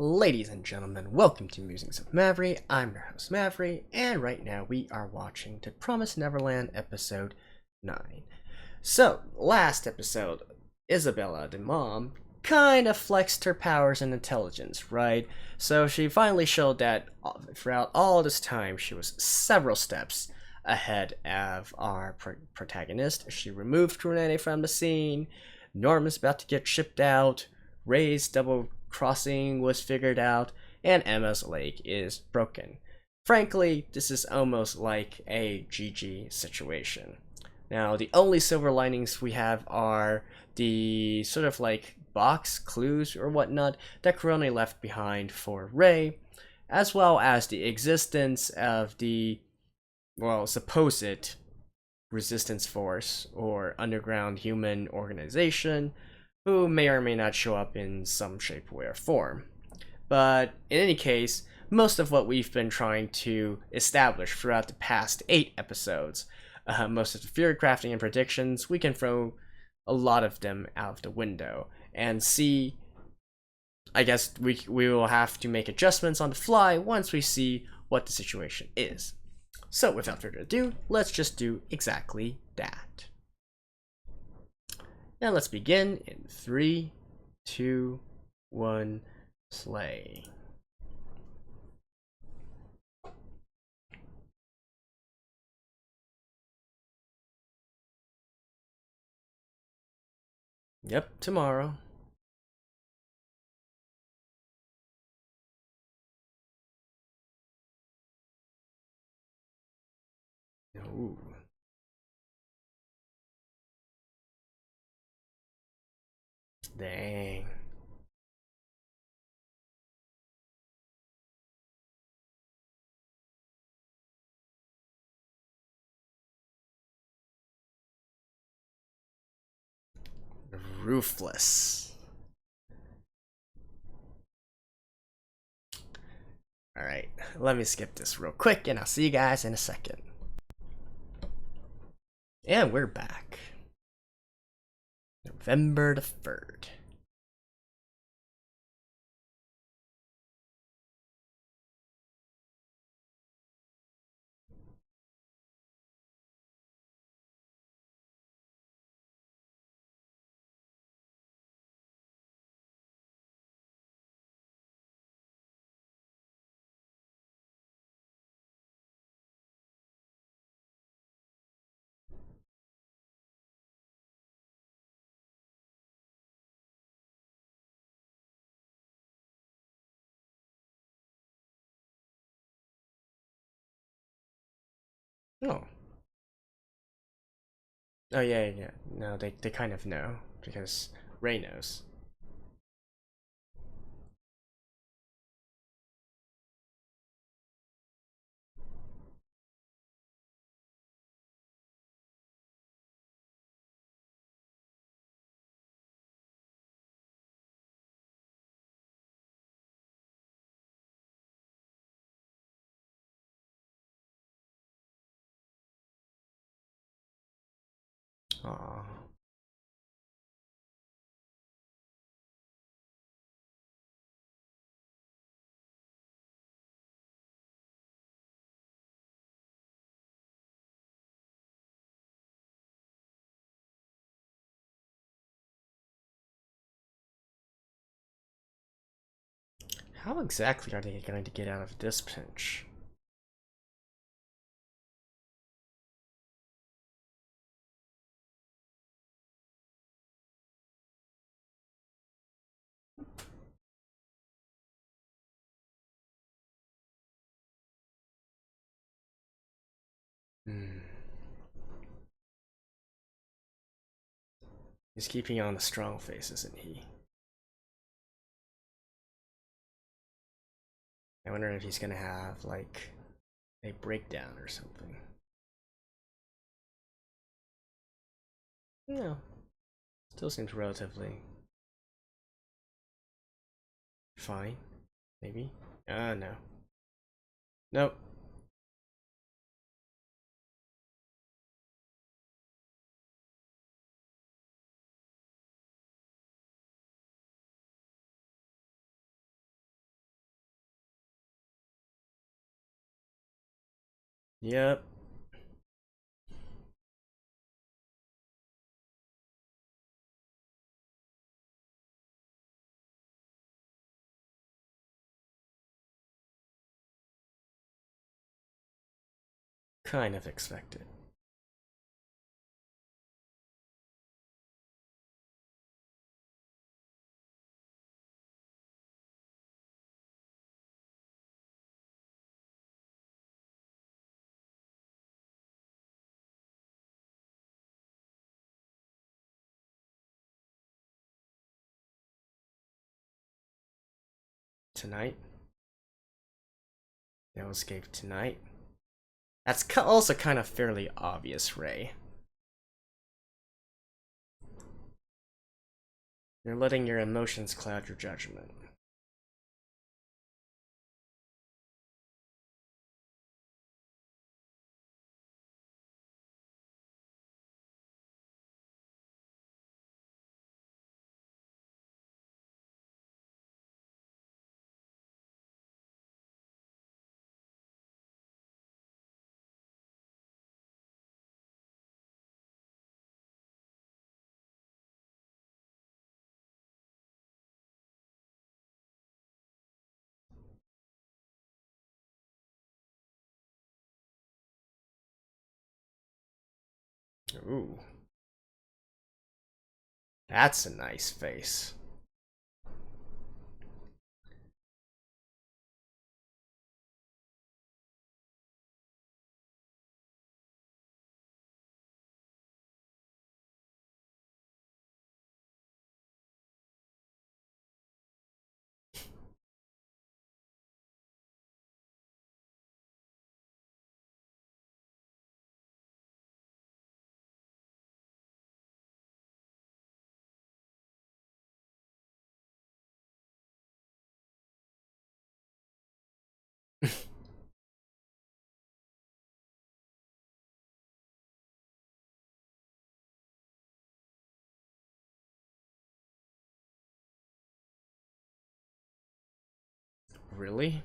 Ladies and gentlemen, welcome to Musings of Mavry. I'm your host Mavry, and right now we are watching the Promised Neverland episode 9. So, last episode, Isabella, the mom, kind of flexed her powers and intelligence, right? So she finally showed that throughout all this time she was several steps ahead of our protagonist. She removed Renee from the scene, Norman's about to get shipped out, Ray's double crossing was figured out, and Emma's leg is broken. Frankly, this is almost like a GG situation. Now, the only silver linings we have are the sort of like box clues or whatnot that Corona left behind for Ray, as well as the existence of the, well, supposed resistance force or underground human organization who may or may not show up in some shape, way, or form. But in any case, most of what we've been trying to establish throughout the past 8 episodes, most of the theory crafting and predictions, we can throw a lot of them out of the window and see. I guess we will have to make adjustments on the fly once we see what the situation is. So without further ado, let's just do exactly that. Now let's begin in 3, 2, 1, play. Yep, tomorrow. Ooh. Dang. Ruthless. Alright, let me skip this real quick and I'll see you guys in a second. And we're back. November the 3rd. Oh. Oh yeah. No, they kind of know because Ray knows. Aww. How exactly are they going to get out of this pinch? Hmm. He's keeping on a strong face, isn't he? I wonder if he's gonna have, like, a breakdown or something. No. Still seems relatively fine. Maybe? No. Nope. Yep. Kind of expected. Tonight? They'll escape tonight? That's also kind of fairly obvious, Ray. You're letting your emotions cloud your judgment. Ooh. That's a nice face. Really?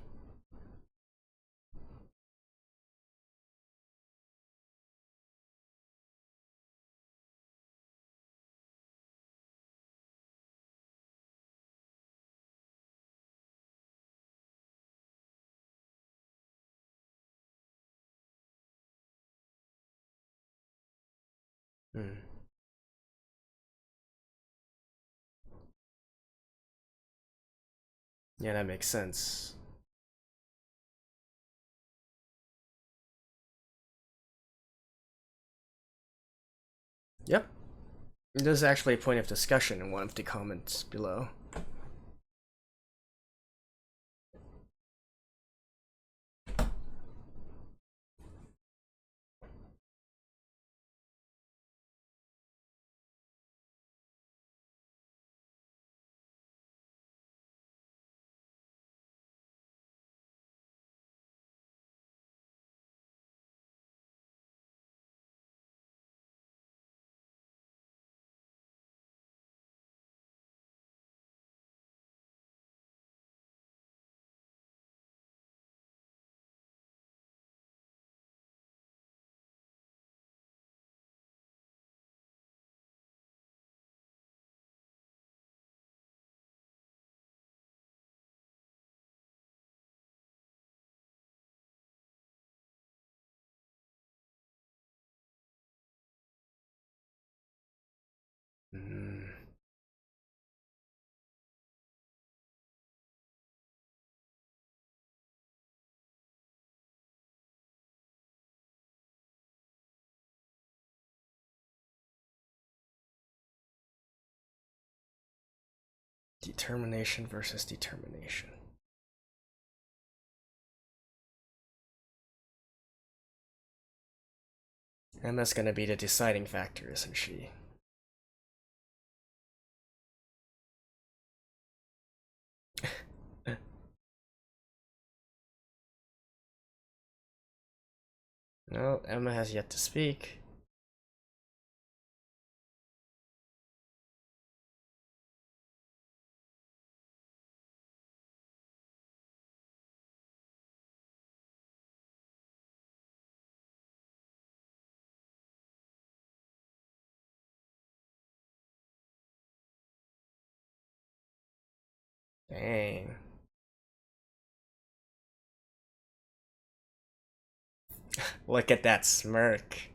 Hmm. Yeah, that makes sense. Yep. There's actually a point of discussion in one of the comments below. Hmm. Determination versus determination. Emma's gonna be the deciding factor, isn't she? No, Emma has yet to speak. Dang. Look at that smirk.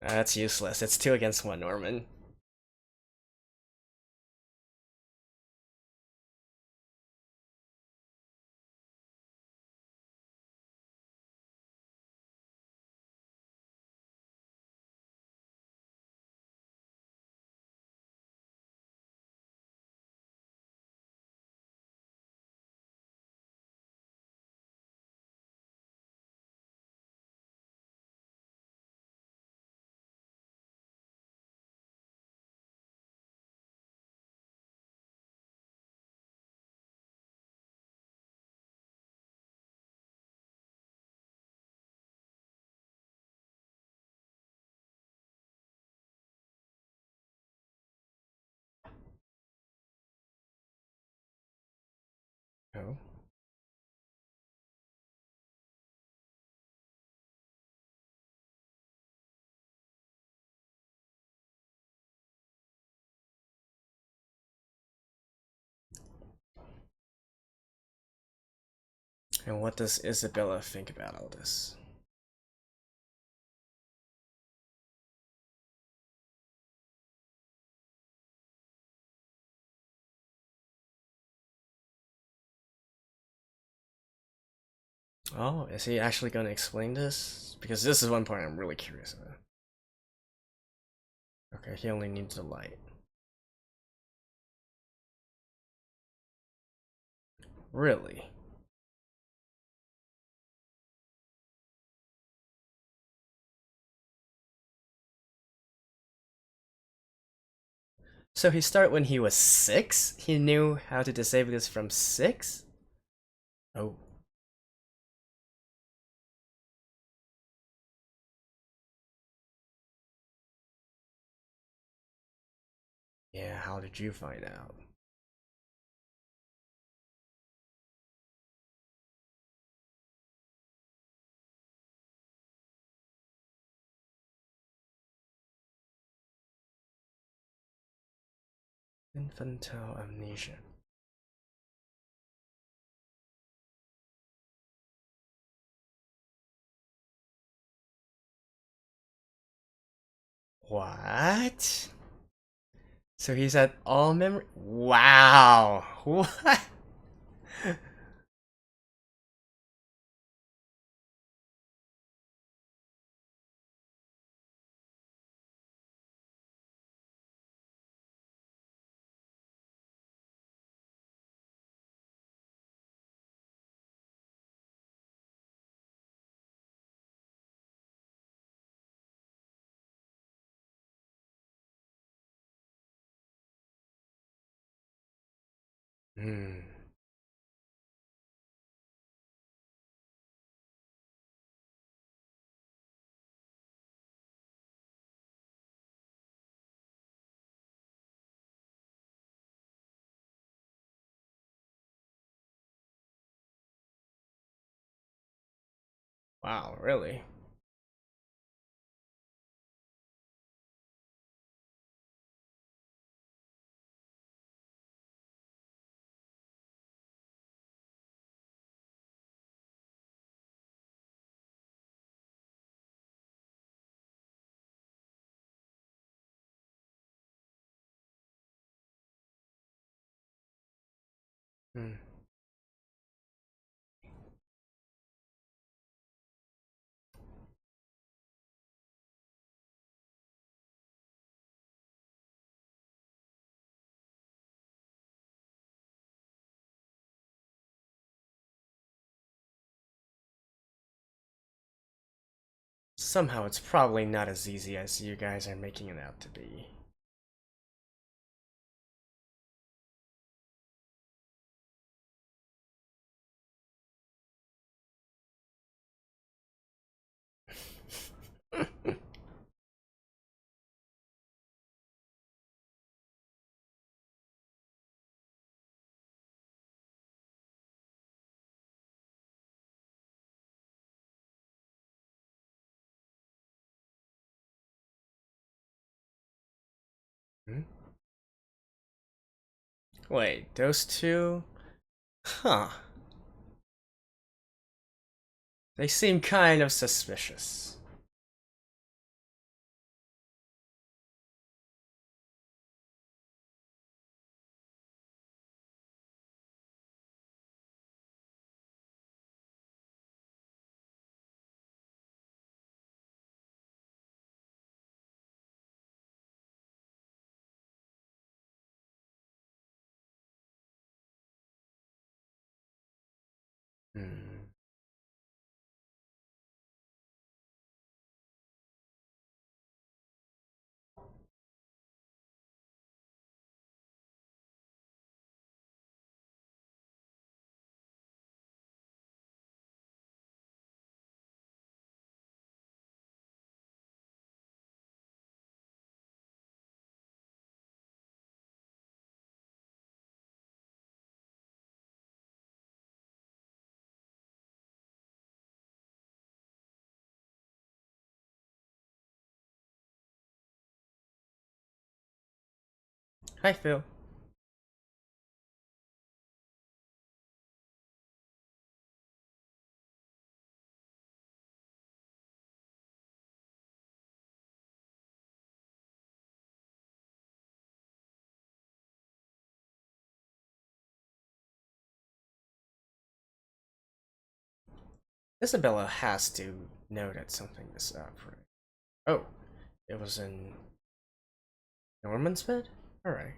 That's useless. It's 2 against 1, Norman. Oh. And what does Isabella think about all this? Oh, is he actually going to explain this? Because this is one point I'm really curious about. Okay, he only needs the light. Really? So he started when he was 6? He knew how to disable this from 6? Oh. Yeah, how did you find out? Infantile amnesia. What? So he's had all memory? Wow! What? Hmm. Wow, really? Hmm. Somehow it's probably not as easy as you guys are making it out to be. Hmm? Wait, those two? Huh. They seem kind of suspicious. Hmm. Hi, Phil. Isabella has to know that something is up, right? Oh, it was in Norman's bed? Alright.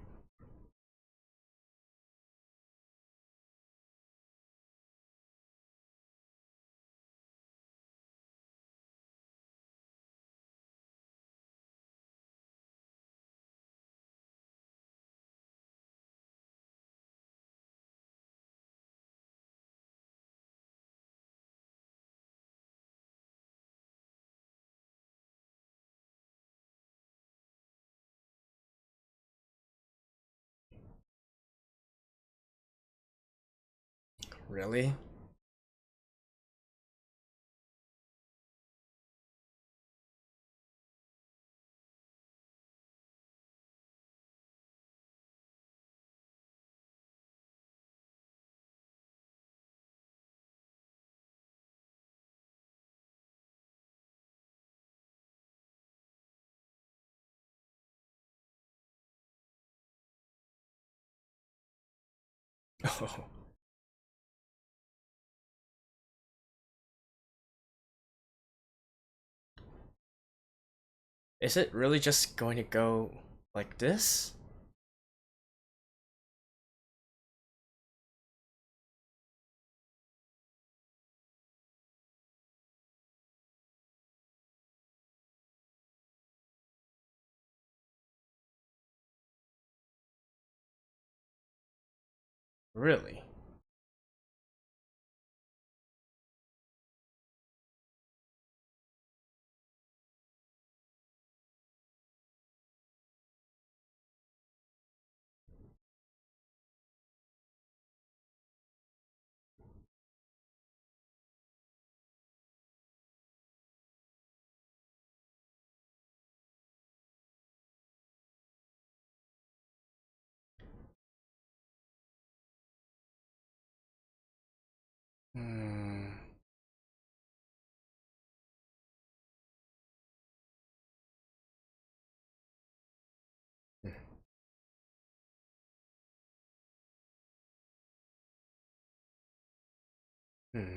Really? Oh. Is it really just going to go like this? Really? Hmm. Hmm.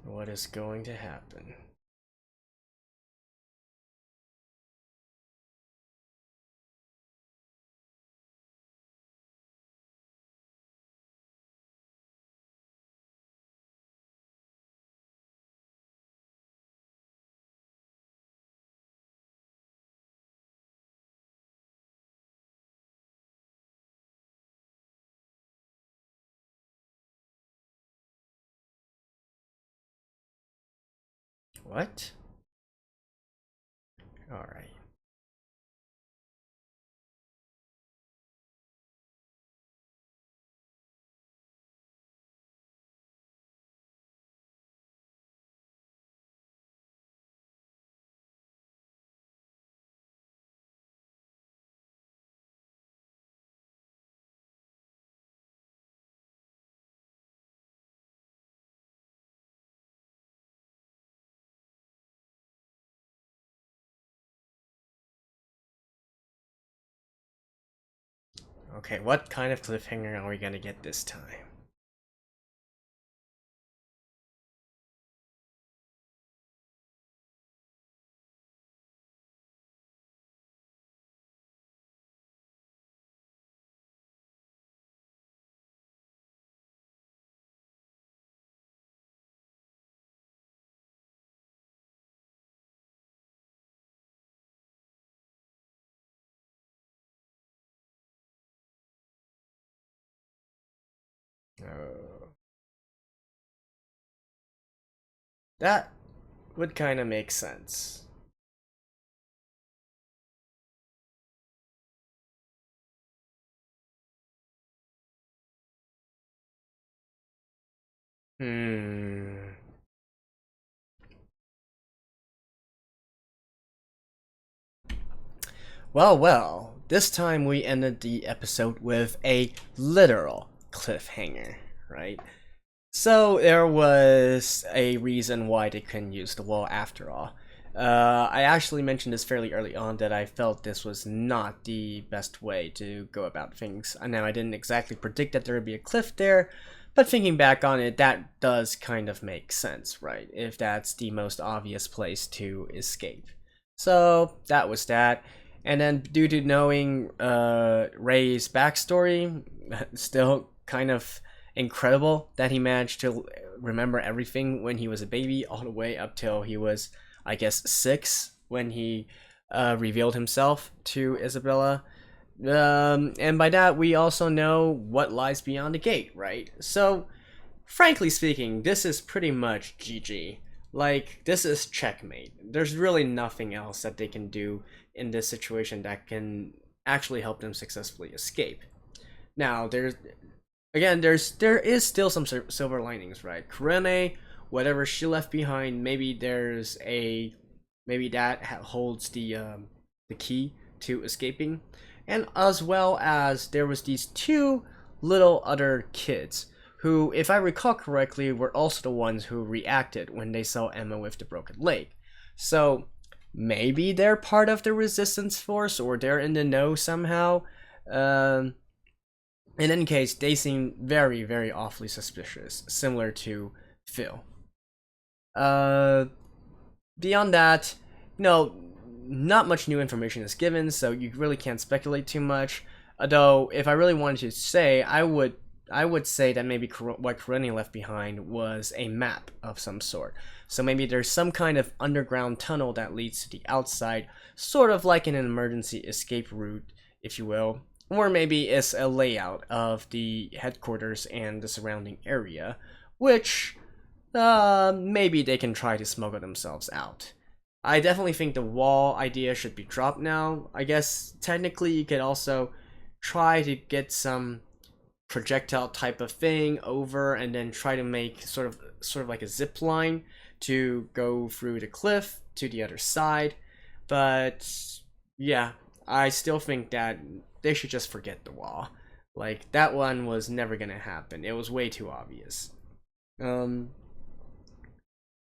What is going to happen? What? Alright. Okay, what kind of cliffhanger are we gonna get this time? That would kind of make sense. Hmm. Well, this time we ended the episode with a literal cliffhanger, right? So there was a reason why they couldn't use the wall after all. I actually mentioned this fairly early on that I felt this was not the best way to go about things. Now, I didn't exactly predict that there would be a cliff there, but thinking back on it, that does kind of make sense, right? If that's the most obvious place to escape. So that was that. And then due to knowing Ray's backstory, still kind of incredible that he managed to remember everything when he was a baby all the way up till he was, I guess, 6 when he revealed himself to Isabella. And by that, we also know what lies beyond the gate, right? So, frankly speaking, this is pretty much GG. Like, this is checkmate. There's really nothing else that they can do in this situation that can actually help them successfully escape. Now, there is still some silver linings, right? Kurene, whatever she left behind, maybe that holds the key to escaping, and as well as there was these two little other kids who, if I recall correctly, were also the ones who reacted when they saw Emma with the broken leg. So maybe they're part of the resistance force, or they're in the know somehow. In any case, they seem very, very awfully suspicious, similar to Phil. Beyond that, not much new information is given, so you really can't speculate too much. Although, if I really wanted to say, I would say that maybe what Kurene left behind was a map of some sort. So maybe there's some kind of underground tunnel that leads to the outside, sort of like an emergency escape route, if you will. Or maybe it's a layout of the headquarters and the surrounding area, which maybe they can try to smuggle themselves out. I definitely think the wall idea should be dropped now. I guess technically you could also try to get some projectile type of thing over and then try to make sort of like a zip line to go through the cliff to the other side. But yeah, I still think that they should just forget the wall. Like, that one was never gonna happen. It was way too obvious.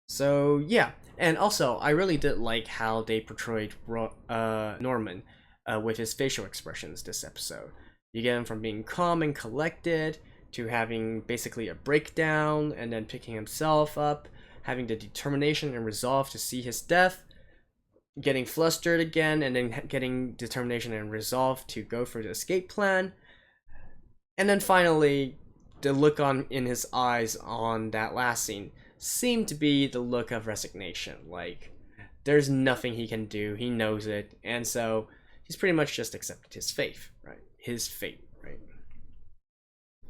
So yeah, and also I really did like how they portrayed Norman with his facial expressions this episode. You get him from being calm and collected to having basically a breakdown and then picking himself up, having the determination and resolve to see his death, getting flustered again, and then getting determination and resolve to go for the escape plan, and then finally the look in his eyes on that last scene seemed to be the look of resignation. Like, there's nothing he can do, he knows it, and so he's pretty much just accepted his fate, right? His fate, right?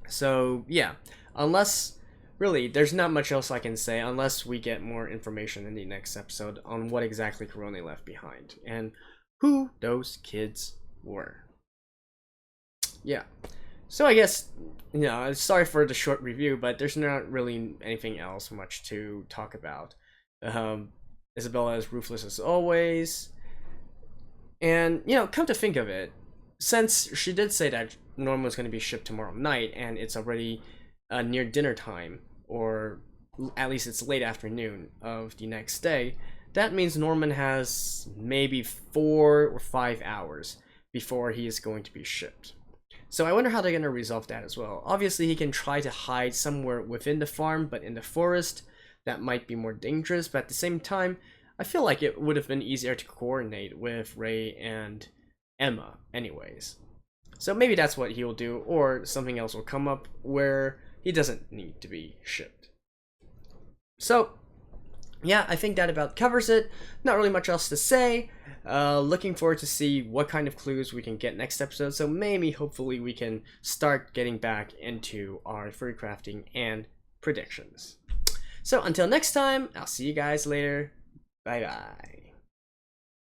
So yeah, unless really there's not much else I can say unless we get more information in the next episode on what exactly Kurone left behind and who those kids were. Yeah. So I guess, sorry for the short review, but there's not really anything else much to talk about. Isabella is ruthless as always. And, come to think of it, since she did say that Norman was going to be shipped tomorrow night, and it's already near dinner time, or at least it's late afternoon of the next day, that means Norman has maybe 4 or 5 hours before he is going to be shipped. So I wonder how they're going to resolve that as well. Obviously, he can try to hide somewhere within the farm, but in the forest, that might be more dangerous. But at the same time, I feel like it would have been easier to coordinate with Ray and Emma anyways. So maybe that's what he'll do, or something else will come up where he doesn't need to be shipped. So, yeah, I think that about covers it. Not really much else to say. Looking forward to see what kind of clues we can get next episode. So maybe, hopefully, we can start getting back into our furry crafting and predictions. So until next time, I'll see you guys later. Bye bye.